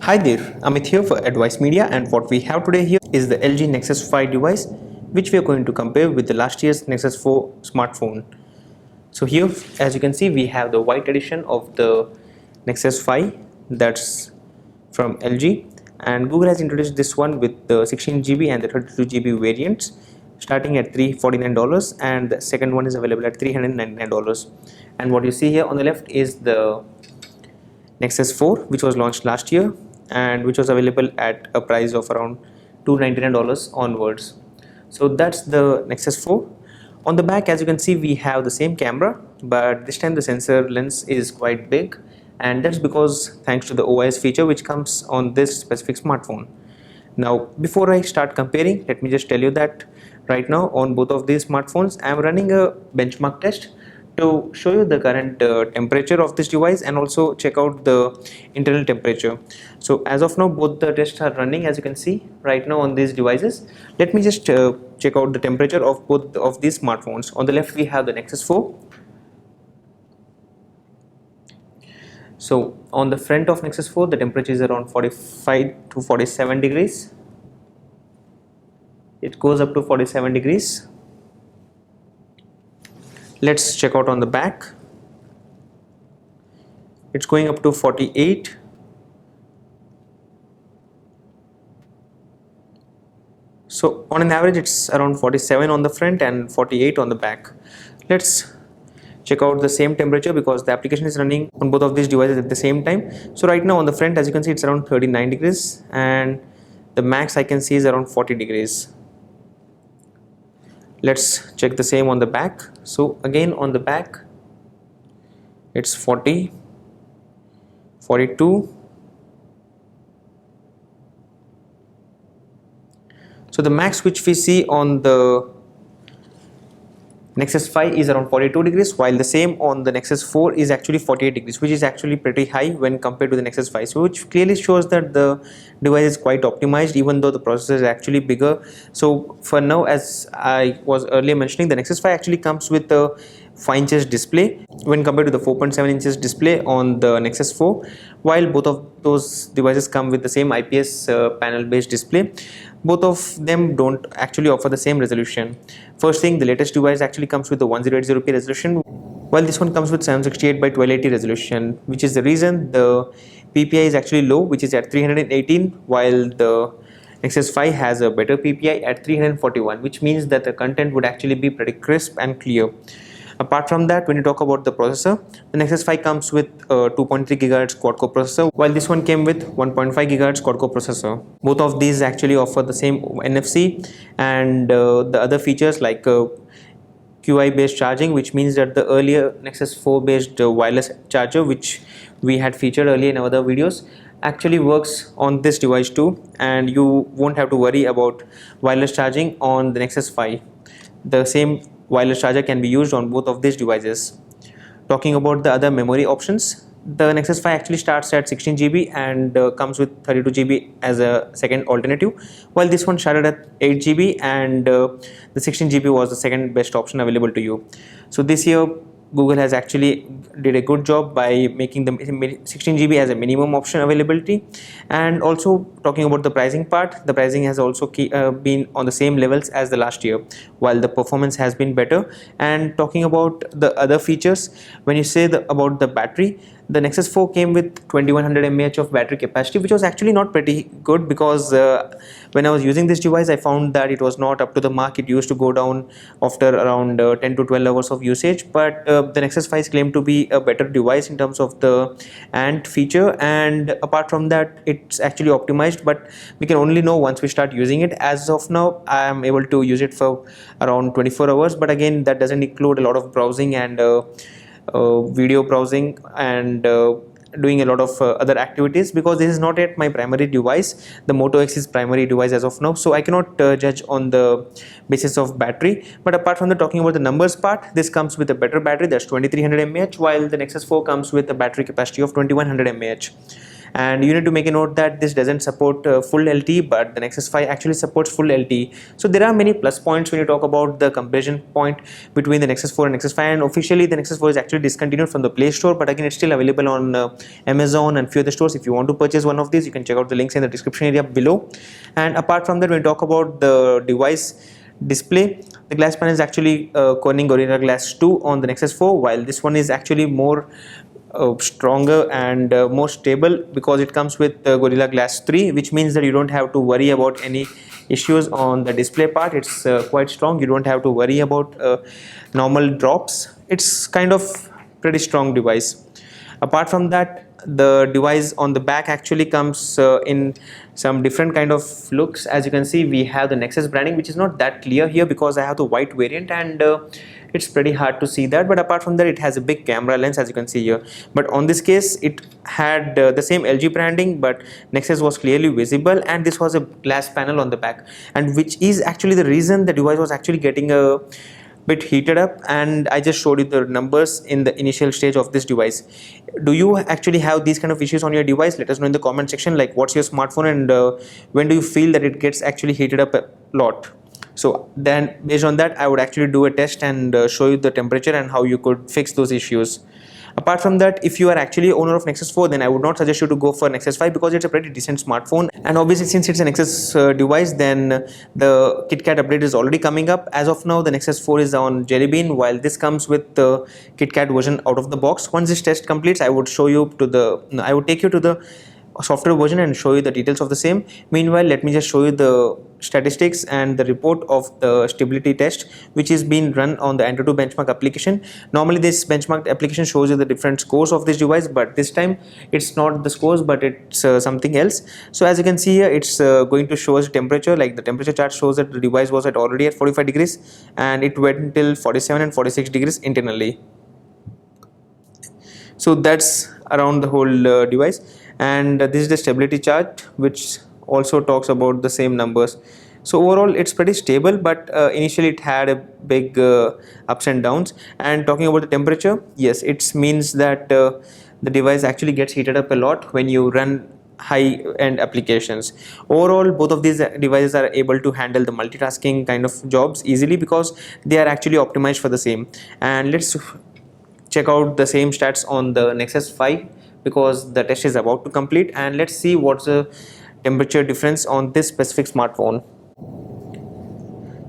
Hi there, Amit here for Advice Media, and what we have today here is the LG Nexus 5 device which we are going to compare with the last year's Nexus 4 smartphone. So here, as you can see, we have the white edition of the Nexus 5 that's from LG, and Google has introduced this one with the 16GB and the 32GB variants starting at $349, and the second one is available at $399. And what you see here on the left is the Nexus 4, which was launched last year and which was available at a price of around $299 onwards. So that's the Nexus 4. On the back, as you can see, we have the same camera, but this time the sensor lens is quite big, and that's because thanks to the OIS feature which comes on this specific smartphone. Now, before I start comparing, let me just tell you that right now on both of these smartphones, I am running a benchmark test to show you the current temperature of this device and also check out the internal temperature. So as of now, both the tests are running, as you can see right now on these devices. Let me just check out the temperature of both of these smartphones. On the left, we have the Nexus 4. So on the front of Nexus 4, the temperature is around 45 to 47 degrees. It goes up to 47 degrees. Let's check out on the back. It's going up to 48. So on an average, it's around 47 on the front and 48 on the back. Let's check out the same temperature because the application is running on both of these devices at the same time. So right now on the front, as you can see, it's around 39 degrees, and the max I can see is around 40 degrees. Let's check the same on the back. So again on the back, it's 40, 42. So the max which we see on the Nexus 5 is around 42 degrees, while the same on the Nexus 4 is actually 48 degrees, which is actually pretty high when compared to the Nexus 5. So which clearly shows that the device is quite optimized, even though the processor is actually bigger. So for now, as I was earlier mentioning, the Nexus 5 actually comes with a 5 inches display when compared to the 4.7 inches display on the Nexus 4, while both of those devices come with the same IPS panel based display. Both of them don't actually offer the same resolution. First thing, the latest device actually comes with the 1080p resolution, while this one comes with 768 by 1280 resolution, which is the reason the PPI is actually low, which is at 318, while the Nexus 5 has a better PPI at 341, which means that the content would actually be pretty crisp and clear. Apart from that, when you talk about the processor, the Nexus 5 comes with a 2.3 GHz quad-core processor, while this one came with 1.5 GHz quad-core processor. Both of these actually offer the same NFC and the other features like QI based charging, which means that the earlier Nexus 4 based wireless charger, which we had featured earlier in our other videos, actually works on this device too, and you won't have to worry about wireless charging on the Nexus 5. The same wireless charger can be used on both of these devices. Talking about the other memory options, the Nexus 5 actually starts at 16GB and comes with 32GB as a second alternative, while this one started at 8GB and the 16GB was the second best option available to you. So this year Google has actually did a good job by making the 16GB as a minimum option availability. And also talking about the pricing part, the pricing has also been on the same levels as the last year, while the performance has been better. And talking about the other features, when you say about the battery, the Nexus 4 came with 2100 mAh of battery capacity, which was actually not pretty good because when I was using this device, I found that it was not up to the mark. It used to go down after around 10 to 12 hours of usage, but the Nexus 5 is claimed to be a better device in terms of the ANT feature, and apart from that, it's actually optimized, but we can only know once we start using it. As of now, I am able to use it for around 24 hours, but again, that doesn't include a lot of browsing and video browsing and doing a lot of other activities, because this is not yet my primary device. The Moto X is primary device as of now, so I cannot judge on the basis of battery. But apart from the talking about the numbers part, this comes with a better battery, that's 2300 mAh, while the Nexus 4 comes with a battery capacity of 2100 mAh. And you need to make a note that this doesn't support full LTE, but the Nexus 5 actually supports full LTE. So there are many plus points when you talk about the comparison point between the Nexus 4 and Nexus 5, and officially the Nexus 4 is actually discontinued from the Play Store, but again it's still available on Amazon and few other stores. If you want to purchase one of these, you can check out the links in the description area below. And apart from that, when we talk about the device display, the glass panel is actually Corning Gorilla Glass 2 on the Nexus 4, while this one is actually more stronger and more stable because it comes with Gorilla Glass 3, which means that you don't have to worry about any issues on the display part. It's quite strong. You don't have to worry about normal drops. It's kind of pretty strong device. Apart from that, the device on the back actually comes in some different kind of looks. As you can see, we have the Nexus branding, which is not that clear here because I have the white variant, and it's pretty hard to see that. But apart from that, it has a big camera lens, as you can see here. But on this case, it had the same LG branding, but Nexus was clearly visible, and this was a glass panel on the back, and which is actually the reason the device was actually getting a bit heated up. And I just showed you the numbers in the initial stage of this device. Do you actually have these kind of issues on your device? Let us know in the comment section, like what's your smartphone, and when do you feel that it gets actually heated up a lot. So then based on that, I would actually do a test and show you the temperature and how you could fix those issues. Apart from that, if you are actually owner of Nexus 4, then I would not suggest you to go for Nexus 5 because it's a pretty decent smartphone. And obviously, since it's a Nexus device, then the KitKat update is already coming up. As of now, the Nexus 4 is on Jelly Bean, while this comes with the KitKat version out of the box. Once this test completes, I would take you to the software version and show you the details of the same. Meanwhile, let me just show you the statistics and the report of the stability test, which is being run on the AnTuTu benchmark application. Normally this benchmark application shows you the different scores of this device, but this time it's not the scores, but it's something else. So as you can see here, it's going to show us temperature. Like the temperature chart shows that the device was already at 45 degrees and it went until 47 and 46 degrees internally. So that's around the whole device. And this is the stability chart, which also talks about the same numbers. So overall it's pretty stable, but initially it had a big ups and downs. And talking about the temperature, yes, it means that the device actually gets heated up a lot when you run high-end applications. Overall, both of these devices are able to handle the multitasking kind of jobs easily because they are actually optimized for the same. And let's check out the same stats on the Nexus 5 because the test is about to complete, and let's see what's the temperature difference on this specific smartphone.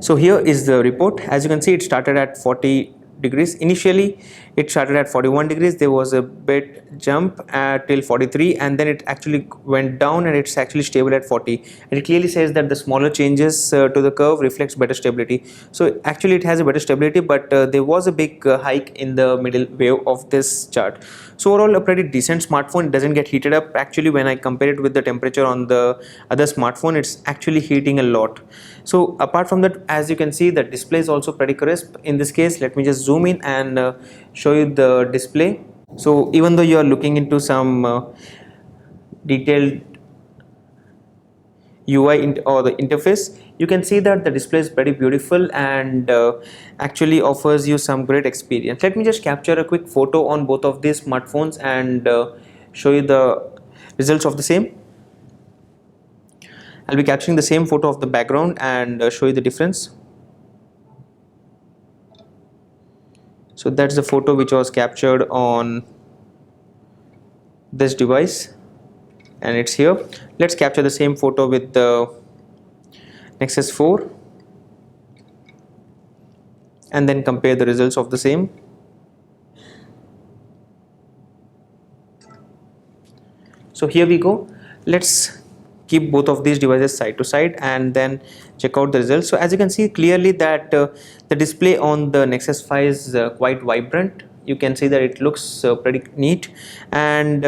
So here is the report. As you can see, it started at 40 degrees. Initially it started at 41 degrees. There was a bit jump till 43, and then it actually went down and it's actually stable at 40. And it clearly says that the smaller changes to the curve reflects better stability. So actually it has a better stability, but there was a big hike in the middle wave of this chart. So overall a pretty decent smartphone. It doesn't get heated up. Actually, when I compare it with the temperature on the other smartphone, it's actually heating a lot. So apart from that, as you can see, the display is also pretty crisp. In this case, let me just zoom in and show you the display. So even though you are looking into some detailed UI or the interface, you can see that the display is pretty beautiful and actually offers you some great experience. Let me just capture a quick photo on both of these smartphones and show you the results of the same. I'll be capturing the same photo of the background and show you the difference. So that's the photo which was captured on this device, and it's here. Let's capture the same photo with the Nexus 4 and then compare the results of the same. So here we go. Let's keep both of these devices side to side and then check out the results. So as you can see clearly that the display on the Nexus 5 is quite vibrant. You can see that it looks pretty neat, and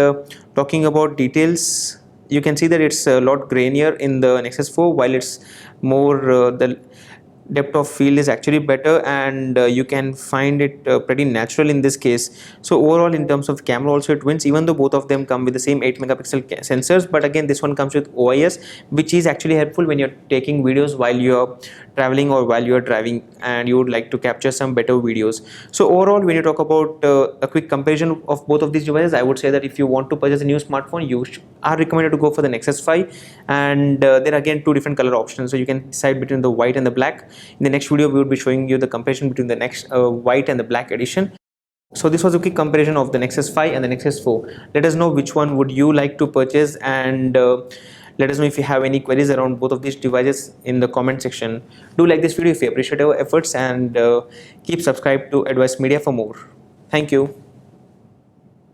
talking about details, you can see that it's a lot grainier in the Nexus 4, while it's more the depth of field is actually better, and you can find it pretty natural in this case. So overall, in terms of camera also it wins, even though both of them come with the same 8 megapixel sensors. But again, this one comes with OIS, which is actually helpful when you're taking videos while you're traveling or while you are driving and you would like to capture some better videos. So overall, when you talk about a quick comparison of both of these devices, I would say that if you want to purchase a new smartphone, you are recommended to go for the Nexus 5, and there are again two different color options, so you can decide between the white and the black. In the next video, we will be showing you the comparison between the next white and the black edition. So this was a quick comparison of the Nexus 5 and the Nexus 4. Let us know which one would you like to purchase, and let us know if you have any queries around both of these devices in the comment section. Do like this video if you appreciate our efforts, and keep subscribed to Advice Media for more. Thank you.